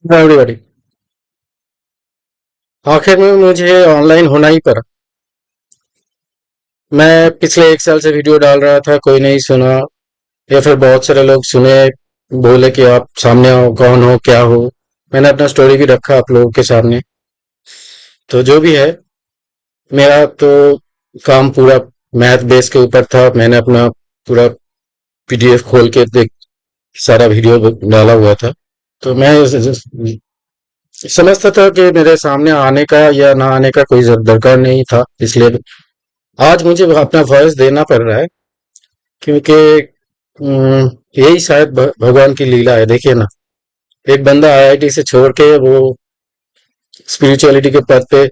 Everybody. आखिर में मुझे ऑनलाइन होना ही पड़ा। मैं पिछले 1 साल से वीडियो डाल रहा था, कोई नहीं सुना, या फिर बहुत सारे लोग सुने, बोले कि आप सामने आओ, कौन हो, क्या हो। मैंने अपना स्टोरी भी रखा आप लोगों के सामने। तो जो भी है, मेरा तो काम पूरा मैथ बेस के ऊपर था। मैंने अपना पूरा पीडीएफ खोल के देख सारा वीडियो डाला हुआ था। तो मैं समझता था कि मेरे सामने आने का या ना आने का कोई दरकार नहीं था, इसलिए आज मुझे अपना वॉइस देना पड़ रहा है। क्योंकि यही शायद भगवान की लीला है। देखिए ना, एक बंदा आईआईटी से छोड़ के वो स्पिरिचुअलिटी के पद पे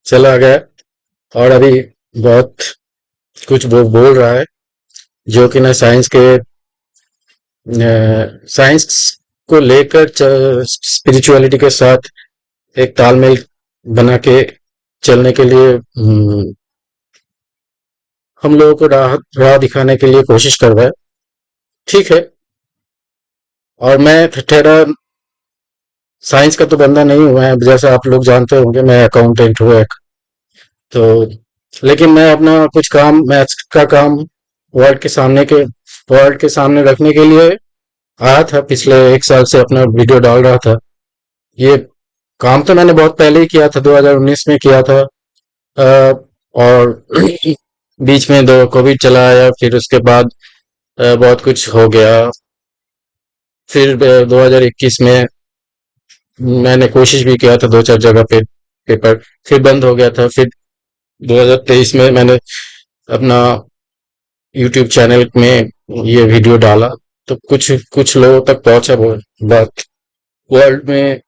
चला गया, और अभी बहुत कुछ वो बोल रहा है, जो कि ना साइंस को लेकर स्पिरिचुअलिटी के साथ एक तालमेल बना के चलने के लिए हम लोगों को राह दिखाने के लिए कोशिश कर रहा है। ठीक है। और मैं ठहरा साइंस का तो बंदा नहीं हूं। मैं, जैसा आप लोग जानते होंगे, मैं अकाउंटेंट हूँ एक। तो लेकिन मैं अपना कुछ काम, मैथ्स का काम वर्ल्ड के सामने रखने के लिए आया था। पिछले 1 साल से अपना वीडियो डाल रहा था। ये काम तो मैंने बहुत पहले ही किया था, 2019 में किया था। और बीच में दो कोविड चला आया, फिर उसके बाद बहुत कुछ हो गया। फिर 2021 में मैंने कोशिश भी किया था 2-4 जगह पे पेपर, फिर बंद हो गया था। फिर 2023 में मैंने अपना यूट्यूब चैनल में ये वीडियो डाला, तो कुछ कुछ लोगों तक पहुंचा वो बात। वर्ल्ड में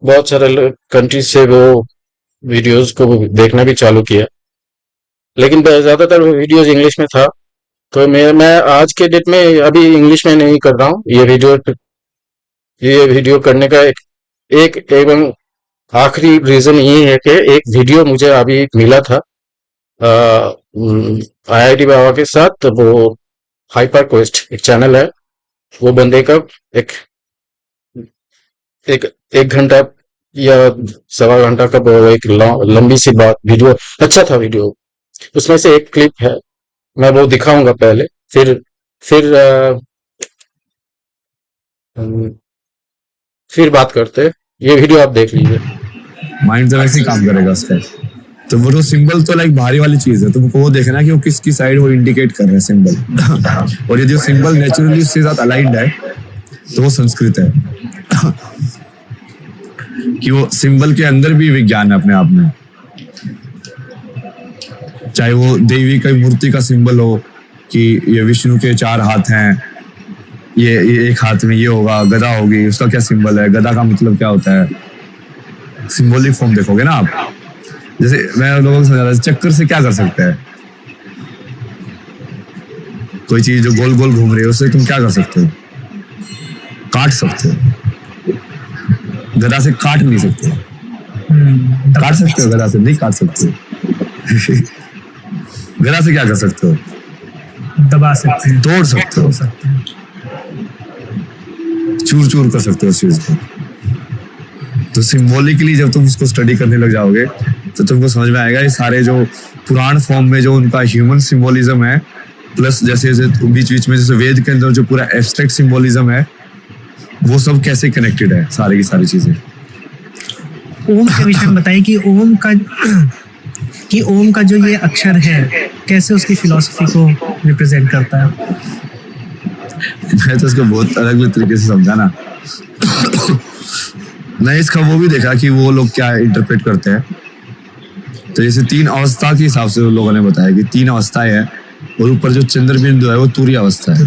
बहुत सारे कंट्रीज से वो वीडियोस को देखना भी चालू किया, लेकिन ज्यादातर वो वीडियोस इंग्लिश में था। तो मैं आज के डेट में अभी इंग्लिश में नहीं कर रहा हूँ ये वीडियो करने का एक एवं आखिरी रीजन ये है कि एक वीडियो मुझे अभी मिला था आईआईटी बाबा के साथ। तो वो हाइपर क्वेस्ट एक चैनल है, वो बंदे का एक एक एक घंटा या सवा घंटा का वो एक लंबी सी बात वीडियो। अच्छा था वीडियो। उसमें से एक क्लिप है, मैं वो दिखाऊंगा पहले, फिर अम, फिर बात करते हैं। ये वीडियो आप देख लीजिए। माइंड तो वैसे ही काम करेगा उसका। तो वो जो सिंबल तो लाइक भारी वाली चीज है, तुमको वो देखना कि वो किसकी साइड वो इंडिकेट कर रहे हैं सिंबल। और ये जो सिंबल नेचुरली उसके साथ अलाइंड है, तो वो संस्कृत है। कि वो सिंबल के अंदर भी विज्ञान है अपने आप में। चाहे वो देवी की मूर्ति का सिंबल हो कि ये विष्णु के 4 हाथ हैं, ये एक हाथ में ये होगा, गदा होगी, उसका क्या सिंबल है, गदा का मतलब क्या होता है। सिंबॉलिक फॉर्म देखोगे ना आप। जैसे मैं लोगों को समझा रहा, चक्कर से क्या कर सकते हैं। कोई चीज जो गोल गोल घूम रही है, उससे तुम क्या कर सकते हो, काट सकते हो। गदा से काट नहीं सकते। काट सकते हो, गदा से नहीं काट सकते। गदा से क्या कर सकते हो, दबा सकते हैं, तोड़ सकते हो, चूर चूर कर सकते हो उस चीज को। तो सिंबॉलिकली जब तुम इसको स्टडी करने लग जाओगे, तो तुमको समझ में आएगा ये सारे जो पुराण फॉर्म में जो उनका ह्यूमन सिंबोलिज्म है, प्लस जैसे बीच बीच में जैसे वेद के अंदर जो पूरा एब्स्ट्रैक्ट सिंबोलिज्म है, वो सब कैसे कनेक्टेड है, सारी की सारी चीजें। ओम के विषय में बताइए कि ओम का जो ये अक्षर है, कैसे उसकी फिलॉसफी को रिप्रेजेंट करता है। मैं तो इसको बहुत अलग अलग तरीके से समझा ना। मैं इसका वो भी देखा कि वो लोग क्या इंटरप्रेट करते हैं। तो जैसे 3 अवस्था के हिसाब से लोगों ने बताया कि 3 अवस्थाएं हैं, और ऊपर जो चंद्र बिंदु है वो तुरीय अवस्था है।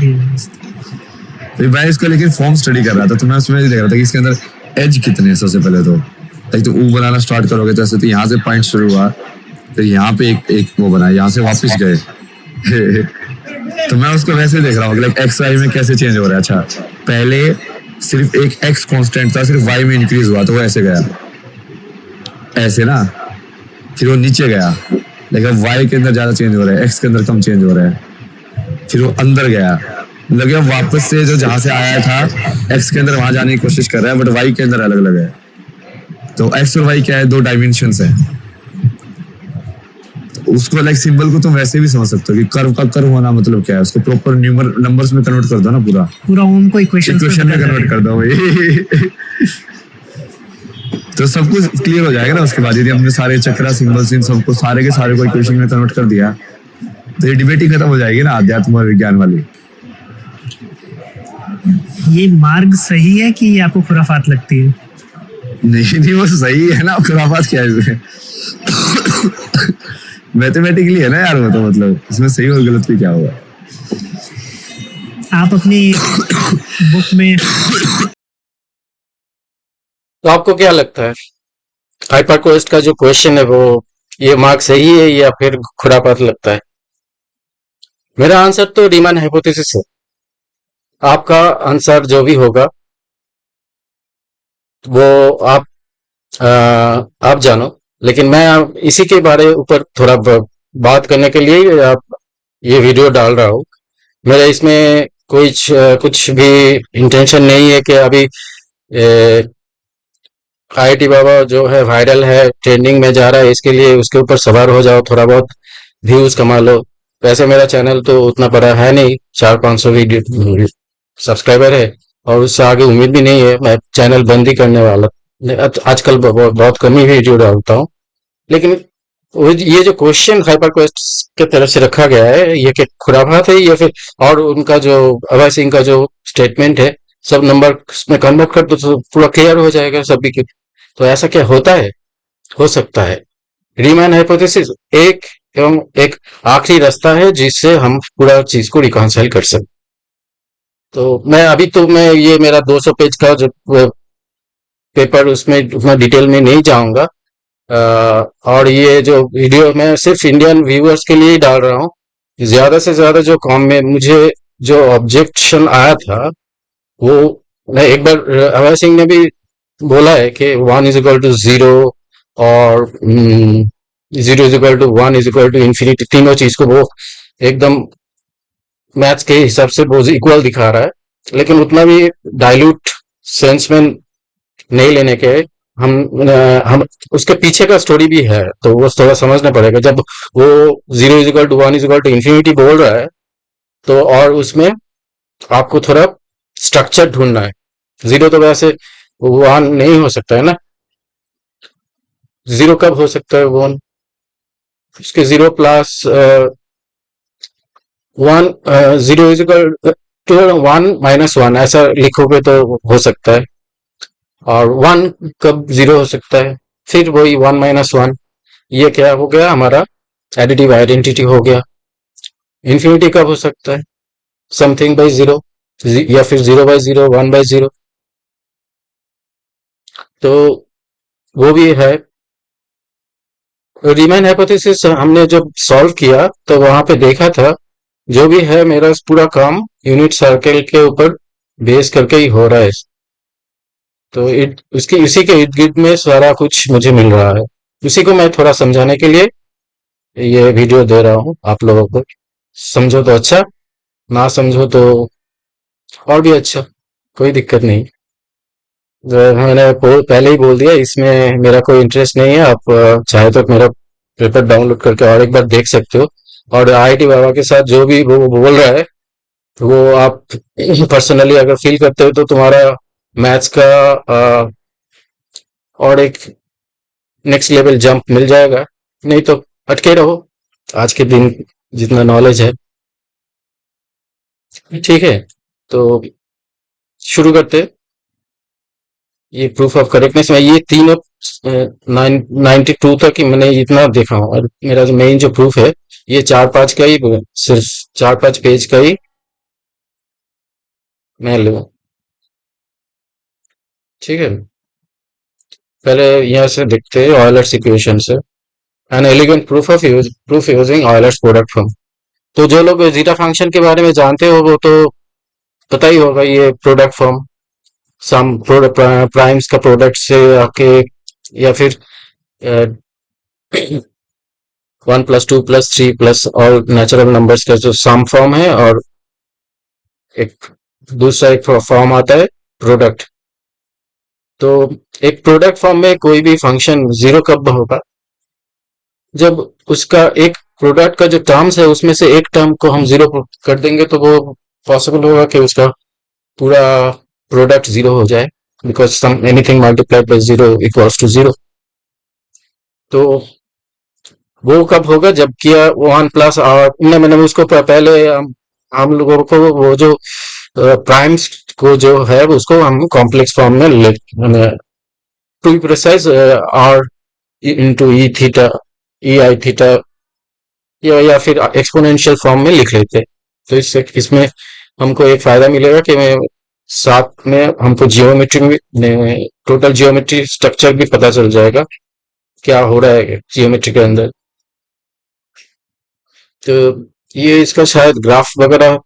तो मैं इसका लेकिन फॉर्म स्टडी कर रहा था, तो मैं उसमें देख रहा था कि इसके अंदर एज कितने हैं। सबसे पहले तो ऊ बनाना स्टार्ट करोगे, तो ऐसे तो यहाँ से पॉइंट शुरू हुआ, तो यहाँ पे एक वो बना, यहाँ से वापस गए। तो मैं उसको वैसे देख रहा हूँ लाइक एक्स वाई में कैसे चेंज हो रहा है। अच्छा, पहले सिर्फ एक एक्स कांस्टेंट था, सिर्फ वाई में इंक्रीज हुआ, तो वो ऐसे गया, ऐसे ना। फिर वो नीचे गया, लेकिन वाई के अंदर ज्यादा चेंज हो रहा है, एक्स के अंदर कम चेंज हो रहा है। फिर वो अंदर गया, लगे वापस से जो जहां से आया था एक्स के अंदर वहां जाने की कोशिश कर रहा है, बट वाई के अंदर अलग अलग है। तो एक्स और वाई क्या है, दो डायमेंशंस है। उसको लाइक सिंबल को तुम वैसे भी समझ सकते हो कि कर्व का कर्व होना मतलब क्या है, उसको प्रॉपर न्यूमर नंबर्स में कन्वर्ट कर दो ना, पूरा पूरा ओम को इक्वेशन में कन्वर्ट कर दो भाई। तो सब कुछ क्लियर हो जाएगा ना उसके बाद। यदि हमने सारे चक्रा सिंबल्स इन सबको सारे के सारे को इक्वेशन में कन्वर्ट कर दिया तो ये डिबेट ही खत्म हो जाएगी ना अध्यात्म और विज्ञान वाली। ये मार्ग सही है कि ये आपको खुराफात लगती है? नहीं नहीं, वो सही है ना, खुराफात क्या है? मैथमेटिकली है ना यार, वो तो मतलब इसमें सही और गलत भी क्या होगा। आप अपनी बुक में तो आपको क्या लगता है हाइपरक्वेस्ट का जो क्वेश्चन है वो ये मार्क सही है या फिर खुरापात लगता है? मेरा आंसर तो रीमन हाइपोथेसिस है। आपका आंसर जो भी होगा वो आ, आप जानो, लेकिन मैं इसी के बारे ऊपर थोड़ा बात करने के लिए आप ये वीडियो डाल रहा हूँ। मेरा इसमें कुछ भी इंटेंशन नहीं है कि अभी आईआईटी बाबा जो है वायरल है, ट्रेंडिंग में जा रहा है, इसके लिए उसके ऊपर सवार हो जाओ, थोड़ा बहुत व्यूज कमा लो। वैसे मेरा चैनल तो उतना बड़ा है नहीं, 400-500 वीडियो सब्सक्राइबर है और उससे आगे उम्मीद भी नहीं है। मैं चैनल बंद ही करने वाला, आजकल बहुत कम ही वीडियो डालता हूँ। लेकिन ये जो क्वेश्चन हाइपर क्वेस्ट की तरफ से रखा गया है, ये क्या खुराफात है या फिर, और उनका जो अभय सिंह का जो स्टेटमेंट है, सब नंबर में कन्वर्ट कर दो तो पूरा क्लियर हो जाएगा सभी की। तो ऐसा क्या होता है, हो सकता है? रीमैन हाइपोथेसिस एक एवं एक आखिरी रास्ता है जिससे हम पूरा चीज को रिकॉन्साइल कर सकते। तो मैं ये मेरा 200 पेज का जो पेपर, उसमें उतना डिटेल में नहीं जाऊंगा। और ये जो वीडियो मैं सिर्फ इंडियन व्यूअर्स के लिए ही डाल रहा हूँ। ज्यादा से ज्यादा जो कॉम में मुझे जो ऑब्जेक्शन आया था वो, मैं एक बार अभय सिंह ने भी बोला है कि 1 = 0 और 0 = 1 = तीनों चीज को वो एकदम मैथ्स के हिसाब से वो इक्वल दिखा रहा है। लेकिन उतना भी डाइल्यूट सेंस में नहीं लेने के, हम उसके पीछे का स्टोरी भी है तो वो थोड़ा समझना पड़ेगा। जब वो 0 = 1 = बोल रहा है तो, और उसमें आपको थोड़ा स्ट्रक्चर ढूंढना है। जीरो तो वैसे 1 नहीं हो सकता है ना, जीरो कब हो सकता है 1? उसके 0 प्लस 1, 0 = 1 - 1 ऐसा लिखोगे तो हो सकता है। और 1 कब 0 हो सकता है? फिर वही 1 - 1, ये क्या हो गया हमारा एडिटिव आइडेंटिटी हो गया। इन्फिनिटी कब हो सकता है? समथिंग बाई 0, या फिर 0/0, 1/0। तो वो भी है। रीमैन हाइपोथेसिस हमने जब सॉल्व किया तो वहां पे देखा था जो भी है मेरा पूरा काम यूनिट सर्कल के ऊपर बेस करके ही हो रहा है। तो उसकी इसी के इर्द गिर्द में सारा कुछ मुझे मिल रहा है। उसी को मैं थोड़ा समझाने के लिए ये वीडियो दे रहा हूँ आप लोगों को। समझो तो अच्छा, ना समझो तो और भी अच्छा, कोई दिक्कत नहीं। मैंने पहले ही बोल दिया, इसमें मेरा कोई इंटरेस्ट नहीं है। आप चाहे तो मेरा पेपर डाउनलोड करके और एक बार देख सकते हो। और आईआईटी बाबा के साथ जो भी वो बोल रहा है वो आप पर्सनली अगर फील करते हो तो तुम्हारा मैथ्स का और एक नेक्स्ट लेवल जंप मिल जाएगा। नहीं तो अटके रहो आज के दिन जितना नॉलेज है। ठीक है, तो शुरू करते। ये प्रूफ ऑफ करेक्टनेस में ये तीनों 92 तक ही मैंने इतना देखा हूँ। और मेरा जो मेन जो प्रूफ है ये 4-5 का ही, सिर्फ 4-5 पेज का ही मैं लूँ। ठीक है, पहले यहाँ से देखते हैं ऑयलर्स इक्वेशन से। An elegant proof using Euler's product form. तो जो लोग जीटा फंक्शन के बारे में जानते हो वो तो पता ही होगा, ये प्रोडक्ट फॉर्म सम प्राइम्स का प्रोडक्ट से आके, या फिर 1 + 2 + 3 प्लस और नेचुरल नंबर्स का जो सम फॉर्म है, और एक दूसरा एक फॉर्म आता है प्रोडक्ट। तो एक प्रोडक्ट फॉर्म में कोई भी फंक्शन जीरो कब होगा, जब उसका एक प्रोडक्ट का जो टर्म्स है उसमें से एक टर्म को हम जीरो कर देंगे, तो वो पॉसिबल होगा कि उसका पूरा प्रोडक्ट जीरो हो जाए, because some anything multiplied by zero equals to zero. तो वो कब होगा, जब किया वन प्लस आर मैंने उसको पहले हम लोगों को वो जो प्राइम्स को जो है उसको हम कॉम्प्लेक्स फॉर्म में to be precise r into e theta, e i theta, या फिर एक्सपोनेंशियल फॉर्म में लिख लेते। तो इससे इसमें हमको एक फायदा मिलेगा कि मैं साथ में हमको जियोमेट्री टोटल जियोमेट्री स्ट्रक्चर भी पता चल जाएगा क्या हो रहा है जियोमेट्री के अंदर। तो ये इसका शायद ग्राफ वगैरह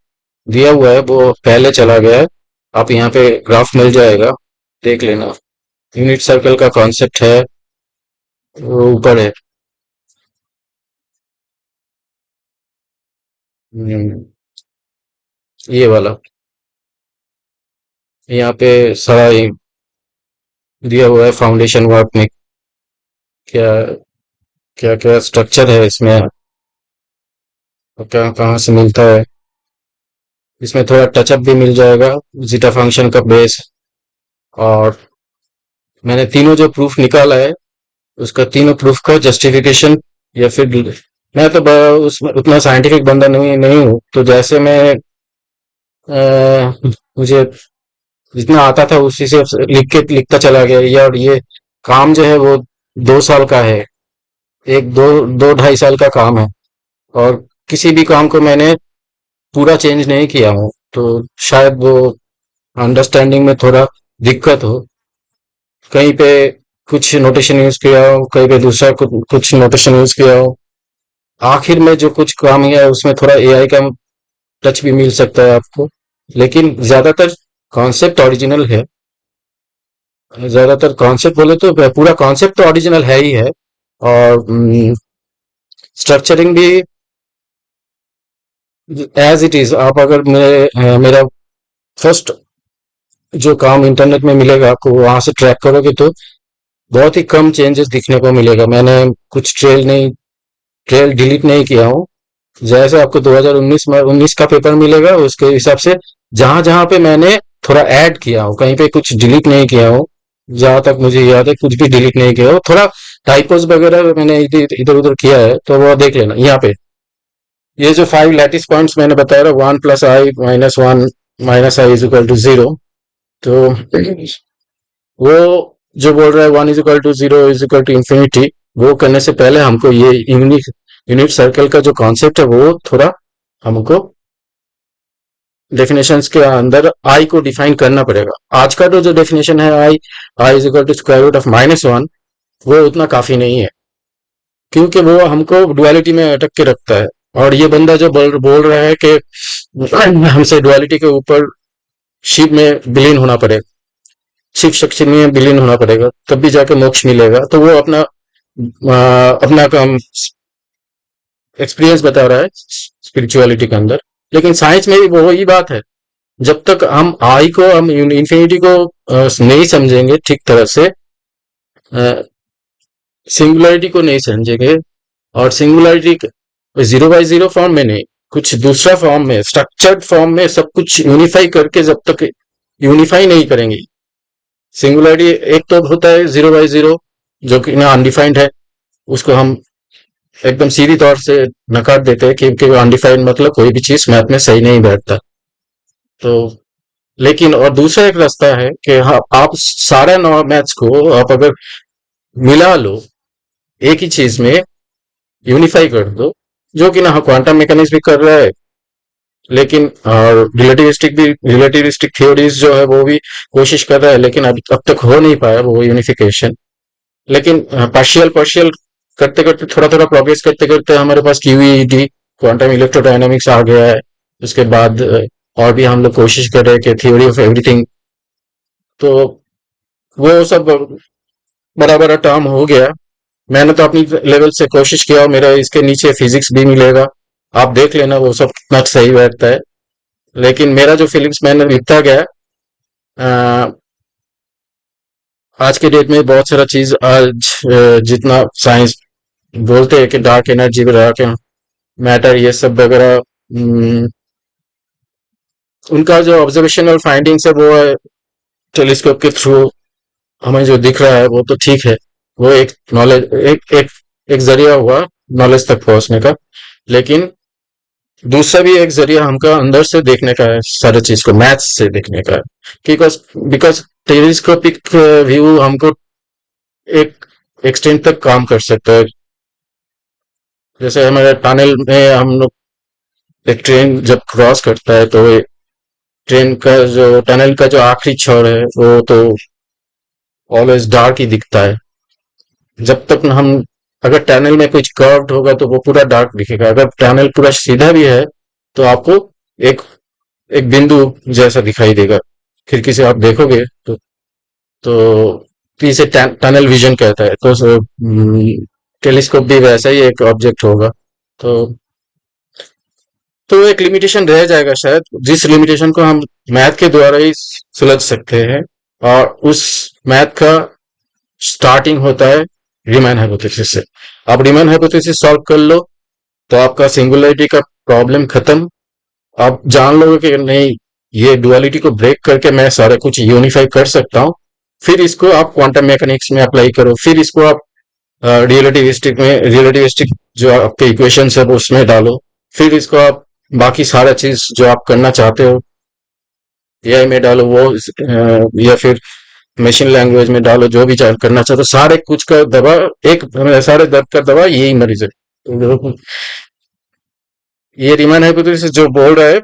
दिया हुआ है, वो पहले चला गया है। आप यहाँ पे ग्राफ मिल जाएगा, देख लेना। यूनिट सर्कल का कॉन्सेप्ट है, वो ऊपर है। हम्म, ये वाला यहाँ पे सारा ये दिया हुआ है फाउंडेशन वर्क में, क्या क्या क्या स्ट्रक्चर है इसमें और क्या कहाँ से मिलता है। इसमें थोड़ा टचअप भी मिल जाएगा जीटा फंक्शन का बेस। और मैंने तीनों जो प्रूफ निकाला है उसका तीनों प्रूफ का जस्टिफिकेशन, या फिर मैं तो उसमें उतना साइंटिफिक बंदा नहीं नहीं हूँ, तो जैसे मैं मुझे जितना आता था उसी से लिखता चला गया। ये काम जो है वो 2 साल का है, एक दो दो ढाई साल का काम है, और किसी भी काम को मैंने पूरा चेंज नहीं किया हूँ, तो शायद वो अंडरस्टैंडिंग में थोड़ा दिक्कत हो। कहीं पे कुछ नोटेशन यूज किया हो, कहीं पे दूसरा कुछ नोटेशन यूज किया हो, आखिर में जो कुछ काम किया है उसमें थोड़ा एआई का टच भी मिल सकता है आपको, लेकिन ज्यादातर कॉन्सेप्ट ओरिजिनल है। ज्यादातर कॉन्सेप्ट बोले तो पूरा कॉन्सेप्ट तो ओरिजिनल है ही है, और स्ट्रक्चरिंग भी एज इट इज। आप अगर मेरा फर्स्ट जो काम इंटरनेट में मिलेगा आपको, वहां से ट्रैक करोगे तो बहुत ही कम चेंजेस दिखने को मिलेगा। मैंने कुछ ट्रेल डिलीट नहीं किया हूँ। जैसे आपको 2019 में 19 का पेपर मिलेगा उसके हिसाब से जहां जहां पे मैंने थोड़ा ऐड किया हूँ, कहीं पे कुछ डिलीट नहीं किया हूँ। जहां तक मुझे याद है कुछ भी डिलीट नहीं किया हो, थोड़ा टाइपोस वगैरह मैंने इधर उधर किया है, तो वो देख लेना। यहाँ पे ये जो 5 लैटिस पॉइंट्स मैंने बताया था, 1 + i - 1 - i = 0। तो वो जो बोल रहा है 1 = 0 = वो करने से पहले हमको ये यूनिट सर्कल का जो कॉन्सेप्ट है वो थोड़ा हमको डेफिनेशंस के अंदर आई को डिफाइन करना पड़ेगा। आज का जो डेफिनेशन है i = (-1), वो उतना काफी नहीं है, क्योंकि वो हमको डुअलिटी में अटक के रखता है। और ये बंदा जो बोल रहा है कि हमसे डुअलिटी के ऊपर शिव में विलीन होना पड़ेगा, शिव शक्ति में विलीन होना पड़ेगा, तब भी जाके मोक्ष मिलेगा, तो वो अपना काम एक्सपीरियंस बता रहा है स्पिरिचुअलिटी के अंदर। लेकिन साइंस में भी वो ही बात है, जब तक हम आई को हम इन्फिनिटी को नहीं समझेंगे ठीक तरह से, सिंगुलरिटी को नहीं समझेंगे, और सिंगुलरिटी 0/0 फॉर्म में नहीं, कुछ दूसरा फॉर्म में, स्ट्रक्चर्ड फॉर्म में सब कुछ यूनिफाई करके जब तक यूनिफाई नहीं करेंगे। सिंगुलरिटी एक तो होता है 0/0 जो कि ना अनडिफाइंड है, उसको हम एकदम सीधी तौर से नकार देते हैं, क्योंकि अनडिफाइंड मतलब कोई भी चीज मैथ में सही नहीं बैठता। तो लेकिन और दूसरा एक रास्ता है कि हाँ, आप सारे मैथ्स को आप अगर मिला लो एक ही चीज में, यूनिफाई कर दो, जो कि ना क्वांटम मैकेनिक्स भी कर रहा है, लेकिन और रिलेटिविस्टिक थ्योरीज जो है वो भी कोशिश कर रहा है, लेकिन अब तक हो नहीं पाया वो यूनिफिकेशन। लेकिन पार्शियल पार्शियल करते करते थोड़ा थोड़ा प्रोग्रेस करते करते हमारे पास क्यूईडी क्वांटम इलेक्ट्रोडायनामिक्स आ गया है। उसके बाद और भी हम लोग कोशिश कर रहे हैं कि थ्योरी ऑफ एवरीथिंग, तो वो सब बड़ा बड़ा टर्म हो गया। मैंने तो अपनी लेवल से कोशिश किया, और मेरा इसके नीचे फिजिक्स भी मिलेगा, आप देख लेना वो सब कितना सही बैठता है। लेकिन मेरा जो फीलिंग्स मैंने लिखता गया, अ, आज के डेट में बहुत सारा चीज आज जितना साइंस बोलते हैं कि डार्क एनर्जी, डार्क मैटर, ये सब वगैरह, उनका जो ऑब्जर्वेशनल फाइंडिंग्स है वो टेलीस्कोप के थ्रू हमें जो दिख रहा है वो तो ठीक है। वो एक नॉलेज, एक जरिया हुआ नॉलेज तक पहुंचने का। लेकिन दूसरा भी एक जरिया हमका अंदर से देखने का है, सारे चीज को मैथ्स से देखने का है। बिकॉज बिकॉज टेलीस्कोपिक व्यू हमको एक एक्सटेंट तक काम कर सकता है। जैसे हमारे टनल में हम लोग, एक ट्रेन जब क्रॉस करता है तो ट्रेन का जो टनल का जो आखिरी छोर है वो तो ऑलवेज डार्क ही दिखता है। जब तक हम, अगर टनल में कुछ कर्व्ड होगा तो वो पूरा डार्क दिखेगा। अगर टनल पूरा सीधा भी है तो आपको एक एक बिंदु जैसा दिखाई देगा। खिड़की से आप देखोगे तो इसे टनल विजन कहता है। तो टेलीस्कोप भी वैसा ही एक ऑब्जेक्ट होगा। तो तो एक लिमिटेशन रह जाएगा शायद, जिस लिमिटेशन को हम मैथ के द्वारा ही सुलझ सकते हैं। और उस मैथ का स्टार्टिंग होता है रीमैन हाइपोथेसिस से। आप रीमैन हाइपोथेसिस सॉल्व कर लो तो आपका सिंगुलरिटी का प्रॉब्लम खत्म। आप जान लोगे कि नहीं, ये डुअलिटी को ब्रेक करके मैं सारा कुछ यूनिफाई कर सकता हूँ। फिर इसको आप क्वांटम मैकेनिक्स में अप्लाई करो, फिर इसको आप रिलेटिविस्टिक जो आपके इक्वेशंस है वो उसमें डालो। फिर इसको आप बाकी सारा चीज जो आप करना चाहते हो एआई में डालो, वो या फिर मशीन लैंग्वेज में डालो, जो भी करना चाहते हो। सारे कुछ का दवा एक, सारे दर्द का दवा यही मरीज है। तो ये रीमैन हाइपोथेसिस जो बोल रहा है,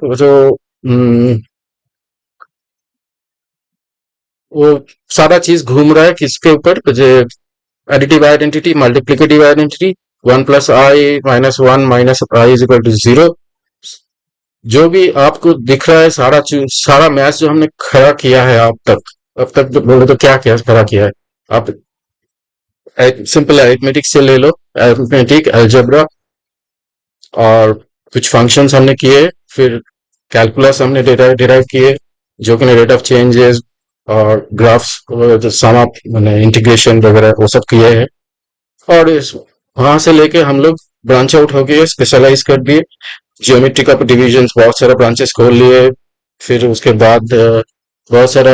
वो सारा चीज घूम रहा है किसके ऊपर, जो additive identity, multiplicative identity, 1+i-1 minus i is equal to 0। जो भी आपको दिख रहा है, सारा चीज, सारा मैथ जो हमने खड़ा किया है अब तक जो बोले तो क्या क्या खड़ा किया है। आप सिंपल अरिथमेटिक से ले लो, अरिथमेटिक, अलजेब्रा, और कुछ फंक्शंस हमने किए। फिर कैलकुलस हमने डिराइव किए, जो कि रेट ऑफ चेंजेस और ग्राफ्स, सम ऑफ मैंने इंटीग्रेशन वगैरह वो सब किए हैं। और इस वहां से लेके हम लोग ब्रांच आउट हो गए, स्पेशलाइज कर दिए, जियोमेट्री का डिविजन, बहुत सारा ब्रांचेस खोल लिए। फिर उसके बाद बहुत सारा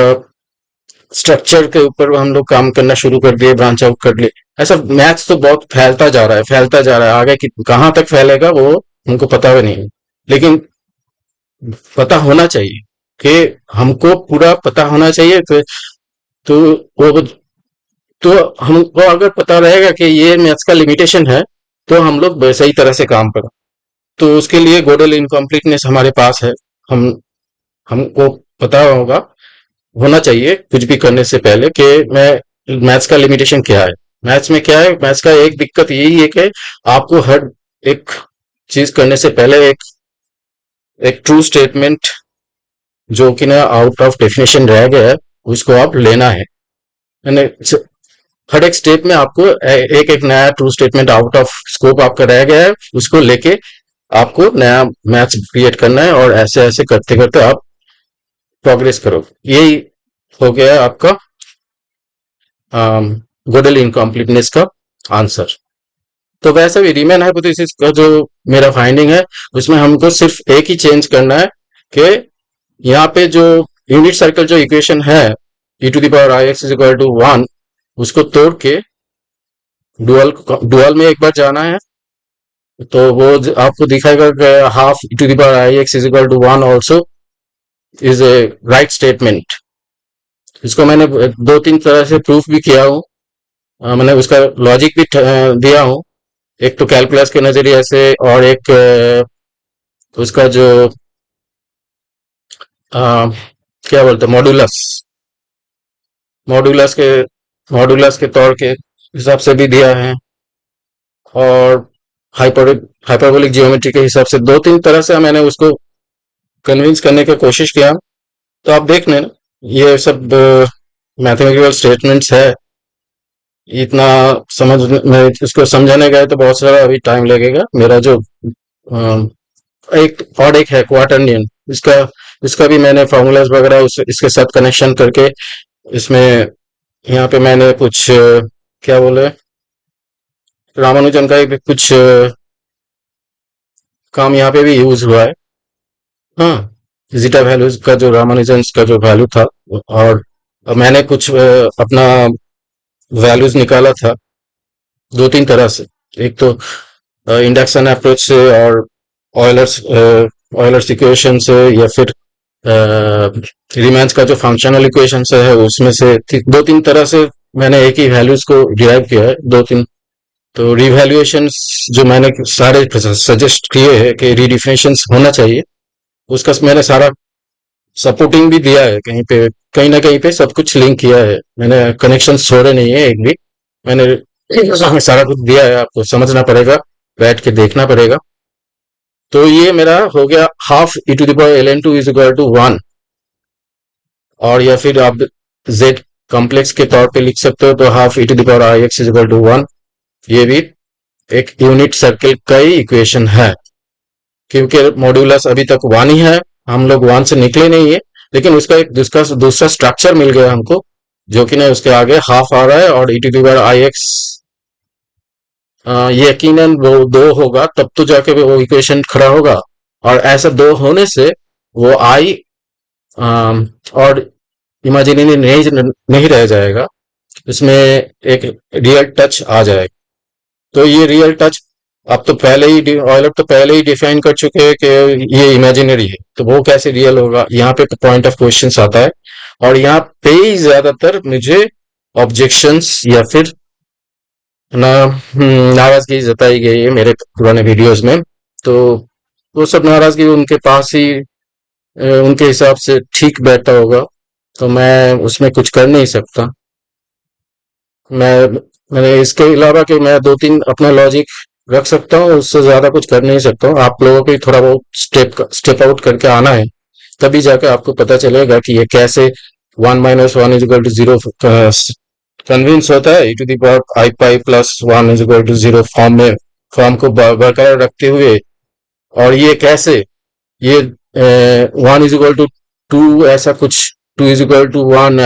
स्ट्रक्चर के ऊपर हम लोग काम करना शुरू कर दिए, ब्रांच आउट कर लिए। ऐसा मैथ्स तो बहुत फैलता जा रहा है, फैलता जा रहा है। आगे कहाँ तक फैलेगा वो हमको पता भी नहीं। लेकिन पता होना चाहिए कि हमको पूरा पता होना चाहिए। तो वो तो हमको अगर पता रहेगा कि ये मैथ्स का लिमिटेशन है तो हम लोग सही तरह से काम करें। तो उसके लिए गोडेल इनकम्प्लीटनेस हमारे पास है। हम हमको पता होना चाहिए कुछ भी करने से पहले कि मैं मैथ्स का लिमिटेशन क्या है। मैथ्स में क्या है, मैथ्स का एक दिक्कत यही है कि आपको हर एक चीज करने से पहले एक एक ट्रू स्टेटमेंट जो कि ना आउट ऑफ डेफिनेशन रह गया है, उसको आप लेना है। यानी हर एक स्टेप में आपको एक एक नया true statement out of scope आपका रह गया है, उसको लेके आपको नया मैथ्स क्रिएट करना है। और ऐसे ऐसे करते करते आप प्रोग्रेस करो। यही हो गया आपका गोडेल इनकम्प्लीटनेस का आंसर। तो वैसे भी रीमैन हाइपोथेसिस का जो मेरा फाइंडिंग है, उसमें हमको सिर्फ एक ही चेंज करना है कि यहाँ पे जो यूनिट सर्कल जो इक्वेशन है, e⁻ix इज इक्वल टू 1, उसको तोड़ के डुअल में एक बार जाना है। तो वो आपको दिखाएगा कि half e⁻ix is equal to 1 also is a right statement. इसको मैंने दो तीन तरह से प्रूफ भी किया हूँ, मैंने उसका लॉजिक भी दिया हूँ। एक तो कैलकुलस के नजरिए से, और एक उसका जो क्या बोलते हैं, मॉड्यूलस के मॉड्यूलस के तौर के हिसाब से भी दिया है। और हाइपरबोलिक जियोमेट्री के हिसाब से दो तीन तरह से मैंने उसको कन्विंस करने की कोशिश किया। तो आप देख लें, ये सब मैथमेटिकल स्टेटमेंट्स है। इतना समझ में इसको समझाने गए तो बहुत सारा अभी टाइम लगेगा। मेरा जो एक और एक है क्वार्टरनियन, इसका इसका भी मैंने फॉर्मूलाज वगैरह इसके साथ कनेक्शन करके इसमें यहाँ पे मैंने कुछ क्या बोले, रामानुजन का एक कुछ काम यहाँ पे भी यूज हुआ है। हाँ, जीटा वैल्यूज का जो रामानुजन का जो वैल्यू था, और मैंने कुछ अपना वैल्यूज निकाला था दो तीन तरह से। एक तो इंडक्शन अप्रोच से, और ऑयलर्स इक्वेशन से, या फिर रीमैन्स का जो फंक्शनल इक्वेशन से है उसमें से, दो तीन तरह से मैंने एक ही वैल्यूज को डिराइव किया है, दो तीन। तो रिवैल्यूएशंस जो मैंने सारे सजेस्ट किए हैं कि रिडिफिनेशंस होना चाहिए, उसका मैंने सारा सपोर्टिंग भी दिया है, कहीं पे कहीं ना कहीं पे सब कुछ लिंक किया है मैंने, कनेक्शन छोड़े नहीं है एक भी। मैंने सारा कुछ दिया है, आपको समझना पड़ेगा, बैठ के देखना पड़ेगा। तो ये मेरा हो गया half e to the power l n two is equal to 1, और या फिर आप जेड कॉम्प्लेक्स के तौर पे लिख सकते हो, तो half e to the power i x is equal to 1। ये भी एक यूनिट सर्किल का ही इक्वेशन है, क्योंकि मॉड्यूलस अभी तक 1 ही है, हम लोग 1 से निकले नहीं है, लेकिन उसका एक दूसरा स्ट्रक्चर मिल गया हमको, जो कि ना उसके आगे हाफ आ रहा है, और ई टू दावर आई एक्स यकीनन वो 2 होगा, तब तो जाके वो इक्वेशन खड़ा होगा। और ऐसा 2 होने से वो आई और इमेजिनरी नहीं रह जाएगा, इसमें एक रियल टच आ जाएगा। तो ये रियल टच आप तो पहले ही ऑयलर तो पहले ही डिफाइन कर चुके हैं कि ये इमेजिनरी है, तो वो कैसे रियल होगा, यहाँ पे पॉइंट ऑफ क्वेश्चन आता है। और यहाँ पे ही ज्यादातर मुझे ऑब्जेक्शंस या फिर नाराजगी जताई गई है मेरे पुराने वीडियोस में। तो वो सब नाराजगी उनके पास ही उनके हिसाब से ठीक बैठा होगा, तो मैं उसमें कुछ कर नहीं सकता। मैं मैंने इसके अलावा कि मैं दो तीन अपना लॉजिक रख सकता हूँ, उससे ज्यादा कुछ कर नहीं सकता हूँ। आप लोगों को ही थोड़ा बहुत स्टेप आउट करके आना है, तभी जाके आपको पता चलेगा कि ये कैसे 1 - 1 = 0 कन्विंस होता है, e to the power i pi plus 1 = 0 form को बरकरार रखते हुए। और ये कैसे, ये 1 = 2 ऐसा कुछ, 2 = 1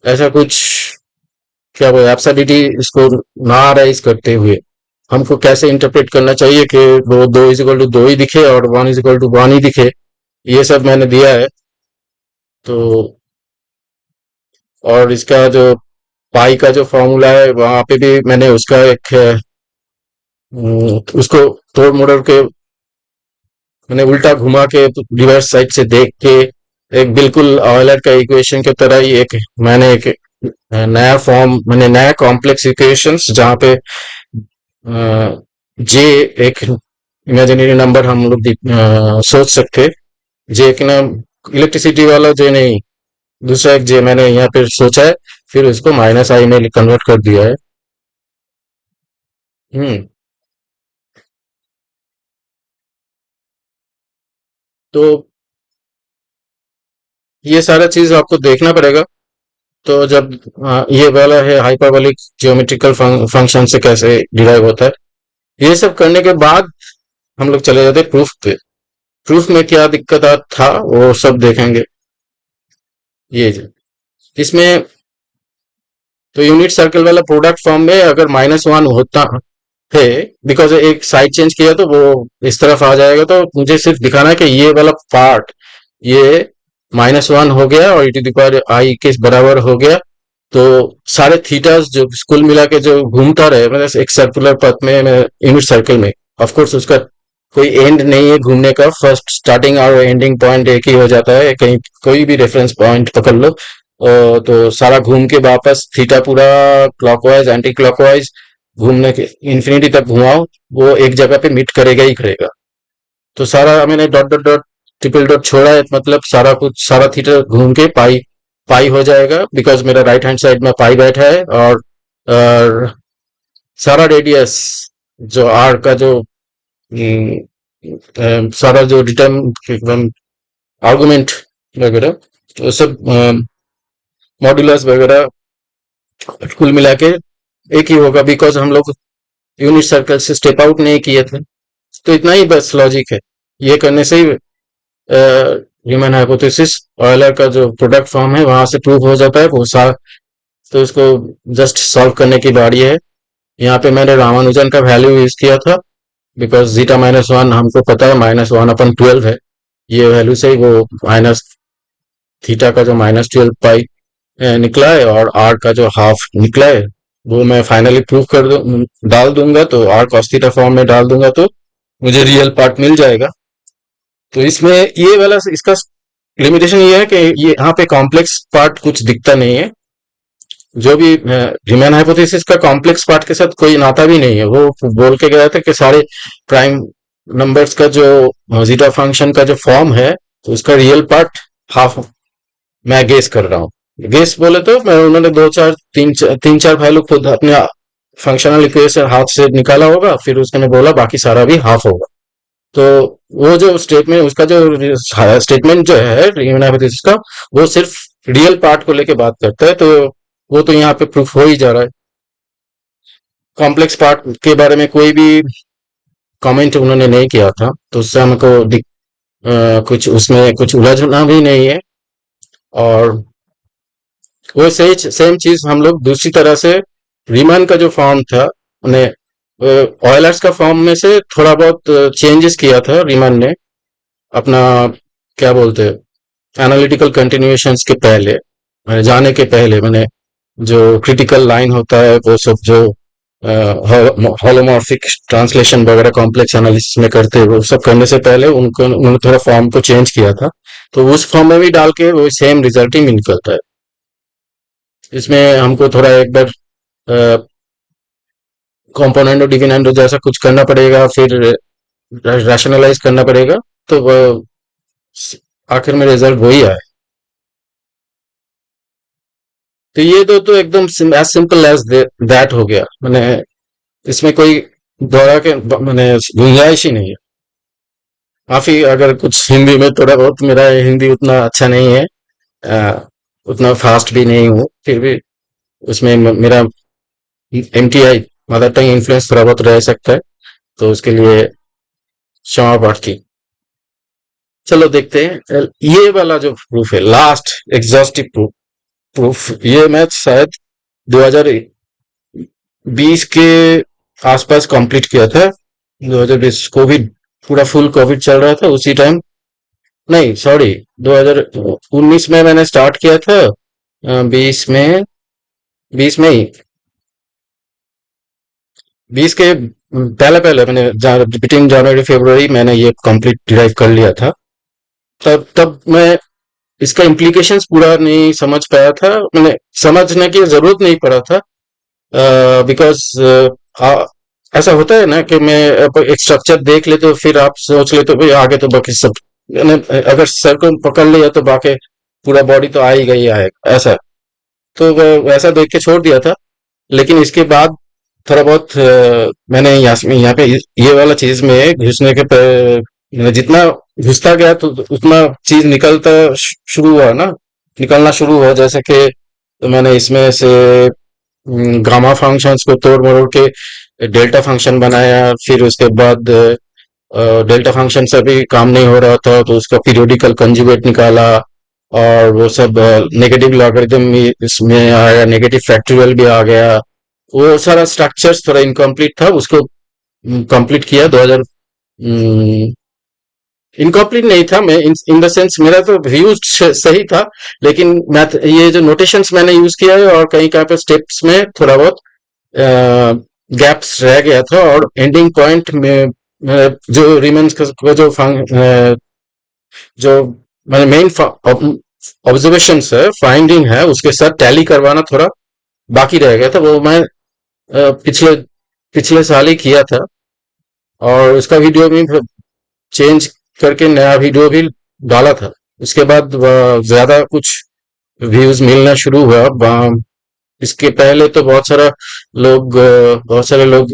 ऐसा कुछ क्या बोले एब्सर्डिटी, इसको नाराइज करते हुए हमको कैसे इंटरप्रेट करना चाहिए कि वो 2 = 2 ही दिखे और 1 = 1 ही दिखे, ये सब मैंने दिया है। तो और इसका जो पाई का जो फॉर्मूला है, वहां पे भी मैंने उसका एक उसको तोड़ मोड़ के मैंने उल्टा घुमा के रिवर्स साइड से देख के एक बिल्कुल ऑयलर का इक्वेशन की तरह ही एक मैंने एक नया फॉर्म, मैंने नया कॉम्प्लेक्स इक्वेशंस, जहाँ पे जे एक इमेजिनरी नंबर हम लोग सोच सकते, जे एक ना इलेक्ट्रिसिटी वाला जे नहीं, दूसरा एक जे मैंने यहाँ पे सोचा है, फिर उसको -i में कन्वर्ट कर दिया है। हम्म तो ये सारा चीज आपको देखना पड़ेगा। तो जब ये वाला है हाइपरबोलिक जियोमेट्रिकल फंक्शन से कैसे डिराइव होता है, ये सब करने के बाद हम लोग चले जाते हैं प्रूफ पे। प्रूफ में क्या दिक्कत था वो सब देखेंगे। ये इसमें तो यूनिट सर्कल वाला प्रोडक्ट फॉर्म में अगर -1 होता है, बिकॉज एक साइड चेंज किया तो वो इस तरफ आ जाएगा, तो मुझे सिर्फ दिखाना है कि ये वाला पार्ट ये -1 हो गया और e⁻i के बराबर हो गया। तो सारे थीटास जो कुल मिला के जो घूमता रहे, मतलब एक सर्कुलर पथ में यूनिट सर्कल में, ऑफ कोर्स उसका कोई एंड नहीं है घूमने का, फर्स्ट स्टार्टिंग और एंडिंग पॉइंट एक ही हो जाता है, कहीं कोई भी रेफरेंस पॉइंट पकड़ लो। तो सारा घूम के वापस थीटा पूरा क्लॉकवाइज एंटी क्लॉकवाइज घूमने के इन्फिनिटी तक घुमाओ, वो एक जगह पे मिट करेगा ही करेगा। तो सारा मैंने dot dot dot triple dot छोड़ा है, मतलब सारा कुछ सारा थीटा घूम के पाई पाई हो जाएगा, बिकॉज मेरा राइट हैंड साइड में पाई बैठा है। और सारा रेडियस जो आर का जो सारा जो रिटर्न आर्गुमेंट वगैरह, तो सब मॉड्यूलस वगैरह कुल मिला के एक ही होगा, बिकॉज हम लोग यूनिट सर्कल से स्टेप आउट नहीं किए थे। तो इतना ही बस लॉजिक है। ये करने से ही ह्यूमन हाइपोथेसिस ऑयलर का जो प्रोडक्ट फॉर्म है वहां से प्रूव हो जाता है। वो तो इसको जस्ट सॉल्व करने की बारी है। यहाँ पे मैंने रामानुजन का वैल्यू यूज किया था, बिकॉज जीटा -1 हमको पता है -1/12 है। ये वैल्यू से ही वो माइनस थीटा का जो -12 पाई निकला है और आर का जो हाफ निकला है वो मैं फाइनली प्रूव डाल दूंगा, तो आर कॉस थीटा फॉर्म में डाल दूंगा तो मुझे रियल पार्ट मिल जाएगा। तो इसमें ये वाला इसका लिमिटेशन ये है कि ये यहाँ पे कॉम्प्लेक्स पार्ट कुछ दिखता नहीं है। जो भी रीमैन हाइपोथेसिस का कॉम्प्लेक्स पार्ट के साथ कोई नाता भी नहीं है। वो बोल के गया था कि सारे प्राइम नंबर्स का जो जीटा फंक्शन का जो फॉर्म है तो उसका रियल पार्ट हाफ मैं गेस कर रहा हूँ। गेस बोले तो मैं उन्होंने तीन चार वैल्यू खुद अपने फंक्शनल इक्वेशन हाथ से निकाला होगा, फिर उसने बोला बाकी सारा भी हाफ होगा। तो वो जो स्टेटमेंट उसका जो स्टेटमेंट जो है रीमैन हाइपोथेसिस का, वो सिर्फ रियल पार्ट को लेके बात करता है। तो वो तो यहाँ पे प्रूफ हो ही जा रहा है। कॉम्प्लेक्स पार्ट के बारे में कोई भी कमेंट उन्होंने नहीं किया था, तो उससे हमको कुछ उसमें कुछ उलझना भी नहीं है। और वो सही सेम चीज हम लोग दूसरी तरह से रीमैन का जो फॉर्म था उन्हें ऑयलर्स का फॉर्म में से थोड़ा बहुत चेंजेस किया था रीमैन ने अपना, क्या बोलते हैं, एनालिटिकल कंटिन्यूएशंस के पहले, मैंने जाने के पहले, मैंने जो क्रिटिकल लाइन होता है वो सब जो होलोमॉर्फिक ट्रांसलेशन वगैरह कॉम्प्लेक्स एनालिसिस में करते हैं, वो सब करने से पहले उन्होंने थोड़ा फॉर्म को चेंज किया था। तो उस फॉर्म में भी डाल के वो सेम रिजल्ट ही निकलता है। इसमें हमको थोड़ा एक बार कॉम्पोनेंट और डिविडेंड जैसा कुछ करना पड़ेगा, फिर रैशनलाइज करना पड़ेगा, तो आखिर में रिजल्ट वही आए। तो ये तो एकदम एज सिंपल एज दैट हो गया। मैंने इसमें कोई दोहरा के मैंने गुंजाइश ही नहीं है। काफी अगर कुछ हिंदी में थोड़ा बहुत, मेरा हिंदी उतना अच्छा नहीं है, उतना फास्ट भी नहीं हूँ, फिर भी उसमें मेरा एमटीआई मदर टंग इन्फ्लुएंस थोड़ा बहुत रह सकता है, तो उसके लिए क्षमा प्रार्थी। चलो देखते हैं ये वाला जो प्रूफ है, लास्ट एग्जॉस्टिव प्रूफ ये मैं शायद 2020 के आसपास कंप्लीट किया था। 2020 कोविड, पूरा फुल कोविड चल रहा था उसी टाइम, नहीं सॉरी 2019 में मैंने स्टार्ट किया था। 20 में ही 20 के पहले पहले मैंने बिटवीन जनवरी फरवरी मैंने ये कंप्लीट डिराइव कर लिया था। तब तब मैं इसका इम्प्लीकेशंस पूरा नहीं समझ पाया था, मैंने समझने की जरूरत नहीं पड़ा था, बिकॉज ऐसा होता है ना कि मैं एक स्ट्रक्चर देख ले तो फिर आप सोच ले तो भाई आगे तो बाकी सब, अगर सर को पकड़ लिया तो बाकी पूरा बॉडी तो आ ही गई आएगा, ऐसा। तो वैसा देख के छोड़ दिया था। लेकिन इसके बाद थोड़ा बहुत मैंने यहाँ पे ये वाला चीज में घुसने के मैंने जितना घुसता गया तो उतना चीज निकलता शुरू हुआ ना, निकलना शुरू हुआ। जैसे कि तो मैंने इसमें से गामा फंक्शंस को तोड़ मरोड़ के डेल्टा फंक्शन बनाया, फिर उसके बाद डेल्टा फंक्शन से भी काम नहीं हो रहा था तो उसका पीरियोडिकल कंजुगेट निकाला, और वो सब नेगेटिव लॉगरिथम इसमें आया, नेगेटिव फैक्टोरियल भी आ गया। वो सारा स्ट्रक्चर्स थोड़ा इनकम्प्लीट था, उसको कंप्लीट किया 2000। इनकम्प्लीट नहीं था, मैं इन द सेंस मेरा तो व्यूज सही था, लेकिन मैथ ये जो नोटेशंस मैंने यूज किया है और कहीं कहीं पे स्टेप्स में थोड़ा बहुत गैप्स रह गया था, और एंडिंग पॉइंट में जो रिमेन्स का जो मैंने मेन ऑब्जर्वेशन है, फाइंडिंग है, उसके साथ टैली करवाना थोड़ा बाकी रह गया था। वो मैं पिछले पिछले साल ही किया था, और उसका वीडियो भी चेंज करके नया वीडियो भी डाला था। उसके बाद ज्यादा कुछ व्यूज मिलना शुरू हुआ। इसके पहले तो बहुत सारे लोग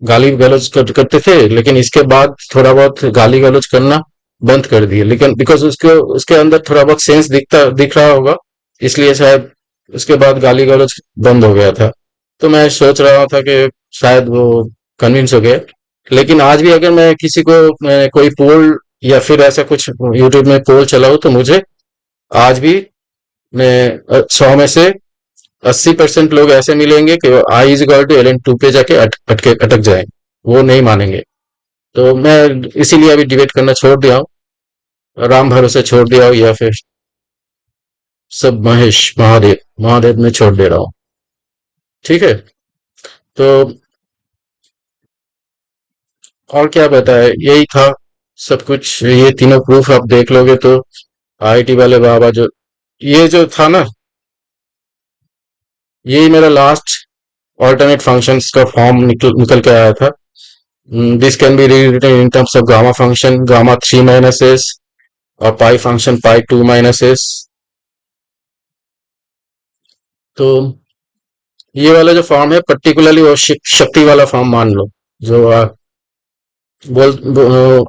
गाली गलौज करते थे, लेकिन इसके बाद थोड़ा बहुत गाली गलौज करना बंद कर दिए। लेकिन बिकॉज उसके अंदर थोड़ा बहुत सेंस दिख रहा होगा, इसलिए शायद उसके बाद गाली गलौज बंद हो गया था। तो मैं सोच रहा था कि शायद वो कन्विंस हो गए। लेकिन आज भी अगर मैं किसी को कोई पोल या फिर ऐसा कुछ यूट्यूब में पोल चला हो, तो मुझे आज भी मैं 100 में से 80% लोग ऐसे मिलेंगे कि आई इज इक्वल टू ln 2 पे जाके अटक जाए, वो नहीं मानेंगे। तो मैं इसीलिए अभी डिबेट करना छोड़ दिया हूँ, राम भरोसे छोड़ दिया हूँ, या फिर सब महेश महादेव महादेव में छोड़ दे रहा हूँ। ठीक है, तो और क्या बताए, यही था सब कुछ। ये तीनों प्रूफ आप देख लोगे तो आईआईटी वाले बाबा जो ये जो था ना, यही मेरा लास्ट ऑल्टरनेट फंक्शंस का फॉर्म निकल के आया था। This can be rewritten in terms of gamma function gamma 3 minus s और पाई फंक्शन पाई 2 minus s। तो ये वाला जो फॉर्म है पर्टिकुलरली वो शक्ति वाला फॉर्म मान लो, जो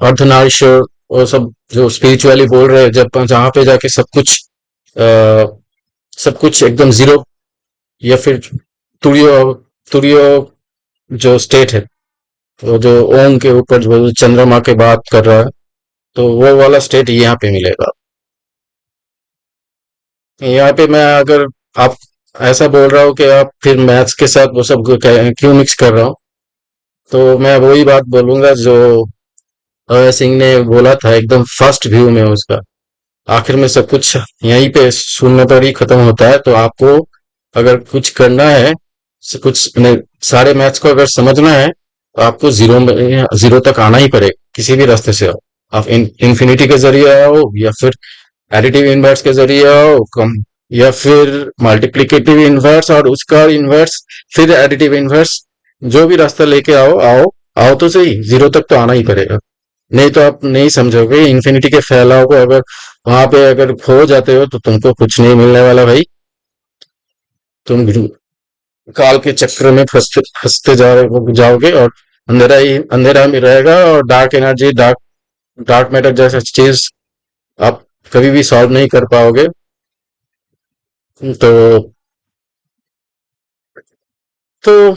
अर्धनारीश्वर वो सब जो स्पिरिचुअली बोल रहे हैं, जब जहां पे जाके सब कुछ एकदम जीरो, या फिर तुरियो तुरियो जो स्टेट है, वो जो ओम के ऊपर जो चंद्रमा के बात कर रहा है, तो वो वाला स्टेट यहाँ पे मिलेगा। यहाँ पे मैं अगर आप ऐसा बोल रहा हूँ कि आप फिर मैथ्स के साथ वो सब क्यों मिक्स कर रहा हूँ, तो मैं वही बात बोलूंगा जो अभय सिंह ने बोला था एकदम फर्स्ट व्यू में उसका। आखिर में सब कुछ यहीं पे शून्य पर ही खत्म होता है। तो आपको अगर कुछ करना है, कुछ सारे मैथ्स को अगर समझना है, तो आपको जीरो तक आना ही पड़ेगा, किसी भी रास्ते से आओ। आप इन्फिनिटी के जरिए आओ, या फिर एडिटिव इनवर्स के जरिए आओ, कम, या फिर मल्टीप्लिकेटिव इनवर्स और उसका इनवर्स, फिर एडिटिव इनवर्स, जो भी रास्ता लेके आओ आओ आओ तो सही, जीरो तक तो आना ही पड़ेगा। नहीं तो आप नहीं समझोगे इन्फिनिटी के फैलाव को। अगर वहां पे अगर खो जाते हो तो तुमको कुछ नहीं मिलने वाला भाई। तुम काल के चक्र में फंसते फंसते जाओगे, और अंधेरा में रहेगा, और डार्क एनर्जी, डार्क मैटर जैसा चीज आप कभी भी सॉल्व नहीं कर पाओगे। तो तो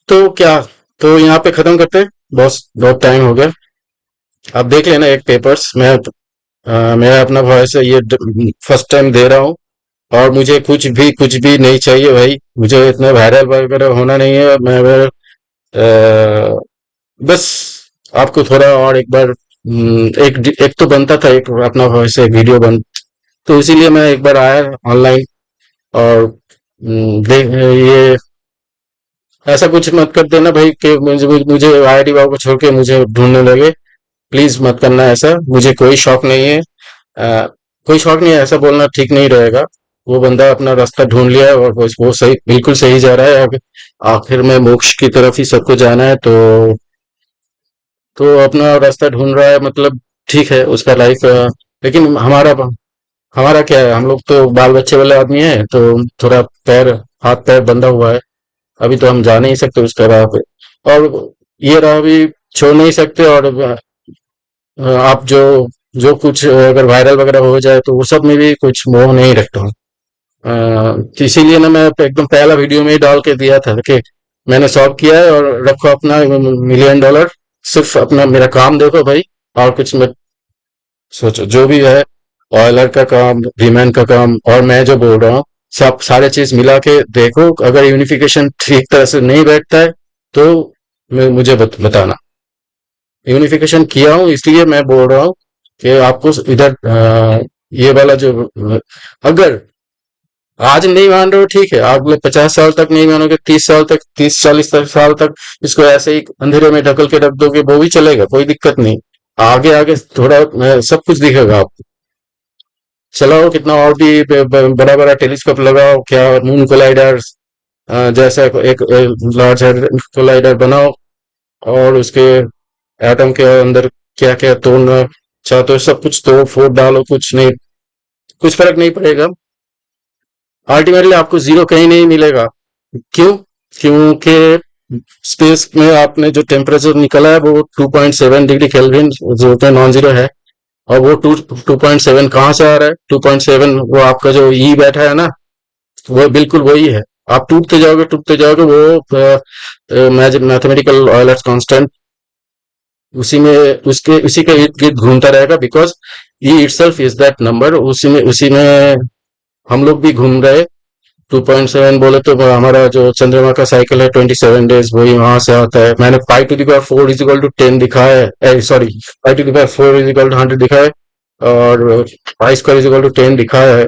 तो क्या, तो यहाँ पे खत्म करते हैं, बहुत बहुत टाइम हो गया। आप देख लेना एक पेपर्स, मैं अपना वॉइस ये फर्स्ट टाइम दे रहा हूँ, और मुझे कुछ भी नहीं चाहिए भाई। मुझे इतना वायरल वगैरह होना नहीं है। मैं बस आपको थोड़ा और एक बार एक तो बनता था, एक अपना वॉइस एक वीडियो बन, तो इसीलिए मैं एक बार आया ऑनलाइन। और देख ये ऐसा कुछ मत कर देना भाई कि मुझे आईआईटी बाबू को छोड़ के मुझे ढूंढने लगे। प्लीज मत करना ऐसा, मुझे कोई शौक नहीं है। कोई शौक नहीं है, ऐसा बोलना ठीक नहीं रहेगा। वो बंदा अपना रास्ता ढूंढ लिया है, और वो सही, बिल्कुल सही जा रहा है। आखिर में मोक्ष की तरफ ही सबको जाना है, तो अपना रास्ता ढूंढ रहा है, मतलब ठीक है उसका लाइफ। लेकिन हमारा क्या है, हम लोग तो बाल बच्चे वाले आदमी हैं, तो थोड़ा हाथ पैर बंधा हुआ है। अभी तो हम जा नहीं सकते उसका राह पे, और ये राह भी छोड़ नहीं सकते। और आप जो कुछ अगर वायरल वगैरह हो जाए, तो वो सब में भी कुछ मोह नहीं रखता हूँ। तो इसीलिए ना मैं एकदम पहला वीडियो में ही डाल के दिया था कि मैंने सॉल्व किया है, और रखो अपना $1,000,000, सिर्फ अपना मेरा काम देखो भाई, और कुछ मत सोचो। जो भी है, ऑयलर का काम, रीमैन का काम, और मैं जो बोल रहा हूँ, सब सारे चीज मिला के देखो। अगर यूनिफिकेशन ठीक तरह से नहीं बैठता है, तो मुझे बताना। यूनिफिकेशन किया हूँ, इसलिए मैं बोल रहा हूँ कि आपको इधर ये वाला जो, अगर आज नहीं मान रहे हो ठीक है, आप लोग 50 साल तक नहीं मानोगे, 30 साल तक, 30-40 साल तक इसको ऐसे ही अंधेरे में ढकल के रख दोगे, वो भी चलेगा, कोई दिक्कत नहीं। आगे आगे थोड़ा सब कुछ दिखेगा आपको। चलाओ कितना और भी बड़ा बड़ा टेलीस्कोप लगाओ, क्या मून कोलाइडर जैसा एक लार्ज कोलाइडर बनाओ, और उसके एटम के अंदर क्या क्या तोड़ना चाहते हो सब कुछ तोड़ फोड़ डालो, कुछ नहीं, कुछ फर्क नहीं पड़ेगा। अल्टीमेटली आपको जीरो कहीं नहीं मिलेगा। क्यों? क्योंकि स्पेस में आपने जो टेम्परेचर निकला है, वो 2.7 डिग्री केल्विन जो कि नॉन जीरो है। और वो 2.7 कहाँ से आ रहा है? 2.7 वो आपका जो ई बैठा है ना, वो बिल्कुल वही है। आप टूटते जाओगे वो मैथमेटिकल ऑयलर्स कांस्टेंट उसी में उसी के इर्द गिर्द घूमता रहेगा, because E itself is that number. उसी में हम लोग भी घूम रहे। 2.7 बोले तो हमारा जो चंद्रमा का साइकिल है 27 डेज, वही वहां से आता है। मैंने 5⁴ इज इक्वल टू 10 दिखाया है, सॉरी 5⁴ इज इक्वल टू 100 दिखाया है, और 5² इज इक्वल टू 10 दिखाया है।